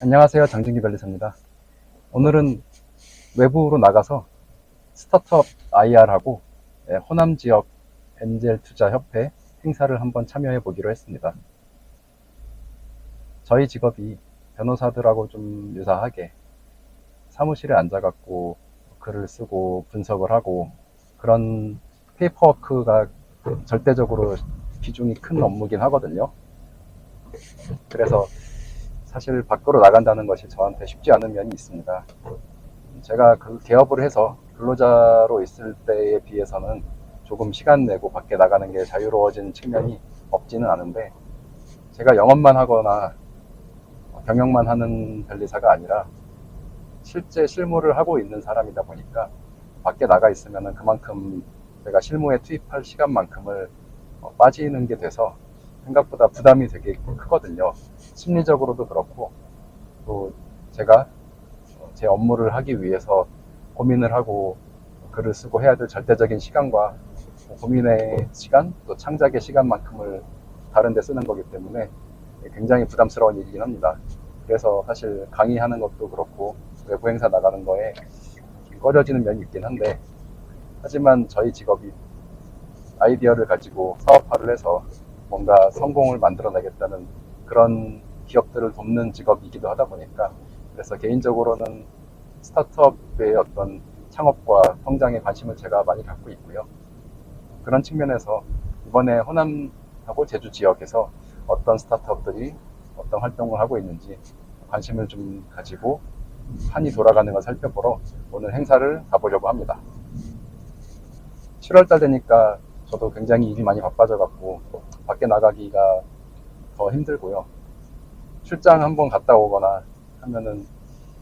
안녕하세요. 장진기 변리사입니다. 오늘은 외부로 나가서 스타트업 IR하고 호남 지역 엔젤 투자 협회 행사를 한번 참여해 보기로 했습니다. 저희 직업이 변호사들하고 좀 유사하게 사무실에 앉아갖고 글을 쓰고 분석을 하고 그런 페이퍼워크가 절대적으로 비중이 큰 업무긴 하거든요. 그래서 사실 밖으로 나간다는 것이 저한테 쉽지 않은 면이 있습니다. 제가 그 개업을 해서 근로자로 있을 때에 비해서는 조금 시간 내고 밖에 나가는 게 자유로워진 측면이 없지는 않은데, 제가 영업만 하거나 경영만 하는 변리사가 아니라 실제 실무를 하고 있는 사람이다 보니까 밖에 나가 있으면 그만큼 제가 실무에 투입할 시간만큼을 빠지는 게 돼서 생각보다 부담이 되게 크거든요. 심리적으로도 그렇고, 또 제가 제 업무를 하기 위해서 고민을 하고 글을 쓰고 해야 될 절대적인 시간과 고민의 시간, 또 창작의 시간만큼을 다른 데 쓰는 거기 때문에 굉장히 부담스러운 일이긴 합니다. 그래서 사실 강의하는 것도 그렇고 외부 행사 나가는 거에 꺼려지는 면이 있긴 한데, 하지만 저희 직업이 아이디어를 가지고 사업화를 해서 뭔가 성공을 만들어내겠다는 그런 기업들을 돕는 직업이기도 하다 보니까, 그래서 개인적으로는 스타트업의 어떤 창업과 성장에 관심을 제가 많이 갖고 있고요. 그런 측면에서 이번에 호남하고 제주 지역에서 어떤 스타트업들이 어떤 활동을 하고 있는지 관심을 좀 가지고 판이 돌아가는 걸 살펴보러 오늘 행사를 가보려고 합니다. 7월달 되니까 저도 굉장히 일이 많이 바빠져갖고 밖에 나가기가 더 힘들고요. 출장 한번 갔다 오거나 하면은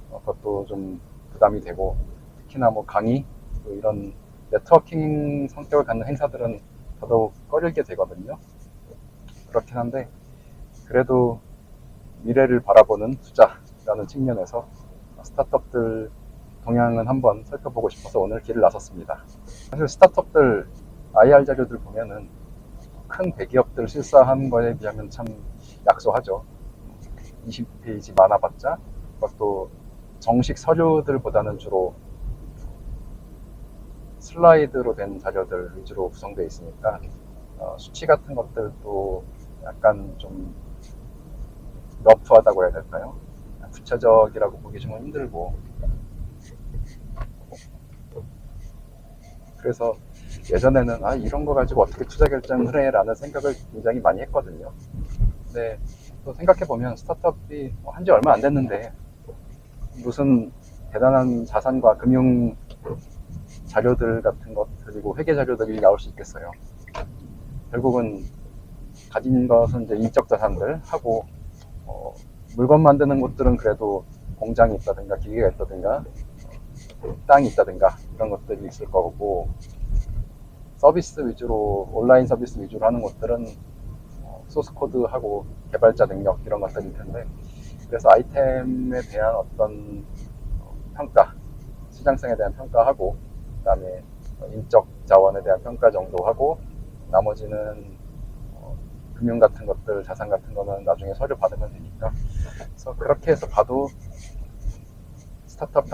그것도 좀 부담이 되고, 특히나 뭐 강의, 또 이런 네트워킹 성격을 갖는 행사들은 더더욱 꺼리게 되거든요. 그렇긴 한데, 그래도 미래를 바라보는 투자라는 측면에서 스타트업들 동향은 한번 살펴보고 싶어서 오늘 길을 나섰습니다. 사실 스타트업들 IR 자료들 보면은 큰 대기업들 실사한 거에 비하면 참 약소하죠. 20페이지 많아봤자, 그것도 정식 서류들보다는 주로 슬라이드로 된 자료들 위주로 구성되어 있으니까 수치 같은 것들도 약간 좀 러프하다고 해야 될까요? 구체적이라고 보기 좀 힘들고, 그래서 예전에는 이런 거 가지고 어떻게 투자 결정을 해? 라는 생각을 굉장히 많이 했거든요. 근데 또 생각해보면 스타트업이 한 지 얼마 안 됐는데 무슨 대단한 자산과 금융 자료들 같은 것, 그리고 회계 자료들이 나올 수 있겠어요. 결국은 가진 것은 이제 인적 자산들 하고, 물건 만드는 곳들은 그래도 공장이 있다든가 기계가 있다든가 땅이 있다든가 이런 것들이 있을 거고, 서비스 위주로, 온라인 서비스 위주로 하는 곳들은 소스 코드하고 개발자 능력 이런 것들일 텐데, 그래서 아이템에 대한 어떤 평가, 시장성에 대한 평가하고, 그 다음에 인적 자원에 대한 평가 정도 하고, 나머지는 금융 같은 것들, 자산 같은 거는 나중에 서류 받으면 되니까. 그래서 그렇게 해서 봐도 스타트업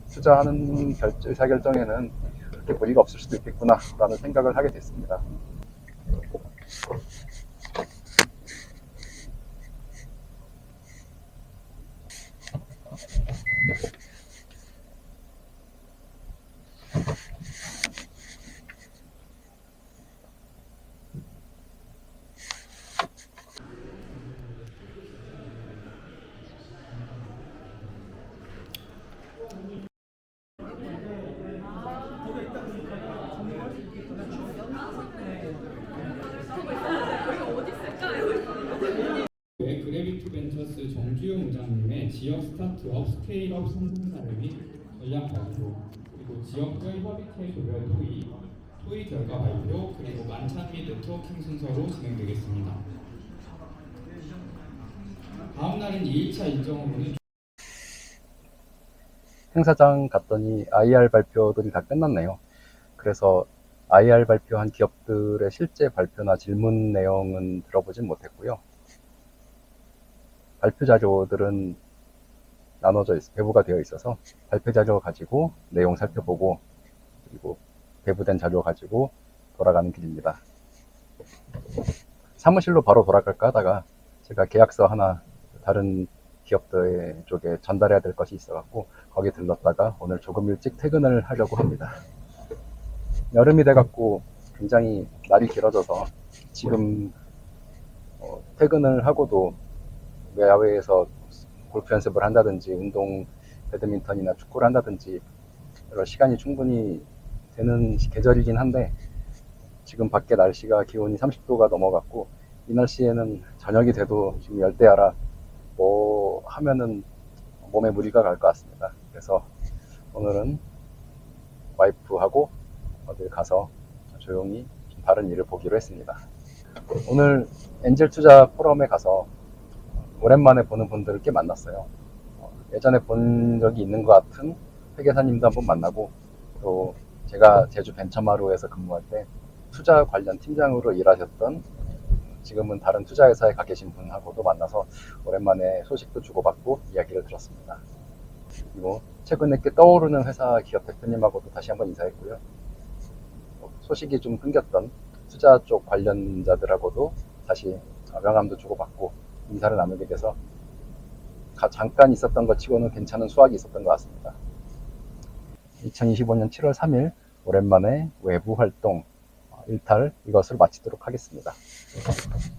투자하는 의사결정에는 그렇게 무리가 없을 수도 있겠구나 라는 생각을 하게 됐습니다. 그래비투벤처스 정주영 부장님의 지역 스타트업 스케일업 성공 사례 및 전략 발표, 그리고 지역별 협의체 조별 토의 결과 발표, 그리고 만찬 및 네트워킹 순서로 진행되겠습니다. 다음 날인 2일차 일정으로는 행사장 갔더니 IR 발표들이 다 끝났네요. 그래서 IR 발표한 기업들의 실제 발표나 질문 내용은 들어보진 못했고요. 발표 자료들은 배부가 되어 있어서 발표 자료 가지고 내용 살펴보고 그리고 배부된 자료 가지고 돌아가는 길입니다. 사무실로 바로 돌아갈까 하다가 제가 계약서 하나 다른 기업들 쪽에 전달해야 될 것이 있어갖고 거기 들렀다가 오늘 조금 일찍 퇴근을 하려고 합니다. 여름이 돼갖고 굉장히 날이 길어져서 지금 퇴근을 하고도 야외에서 골프 연습을 한다든지 운동 배드민턴이나 축구를 한다든지 여러 시간이 충분히 되는 계절이긴 한데 지금 밖에 날씨가 기온이 30도가 넘어갔고 이 날씨에는 저녁이 돼도 지금 열대야라 뭐 하면은 몸에 무리가 갈 것 같습니다. 그래서 오늘은 와이프하고 어딜 가서 조용히 좀 다른 일을 보기로 했습니다. 오늘 엔젤 투자 포럼에 가서 오랜만에 보는 분들을 꽤 만났어요. 예전에 본 적이 있는 것 같은 회계사님도 한번 만나고 또 제가 제주 벤처마루에서 근무할 때 투자 관련 팀장으로 일하셨던 지금은 다른 투자회사에 가 계신 분하고도 만나서 오랜만에 소식도 주고받고 이야기를 들었습니다. 그리고 최근에 꽤 떠오르는 회사 기업 대표님하고도 다시 한번 인사했고요. 소식이 좀 끊겼던 투자 쪽 관련자들하고도 다시 명함도 주고받고 인사를 나누게 돼서 잠깐 있었던 것 치고는 괜찮은 수확이 있었던 것 같습니다. 2025년 7월 3일 오랜만에 외부 활동 일탈 이것을 마치도록 하겠습니다.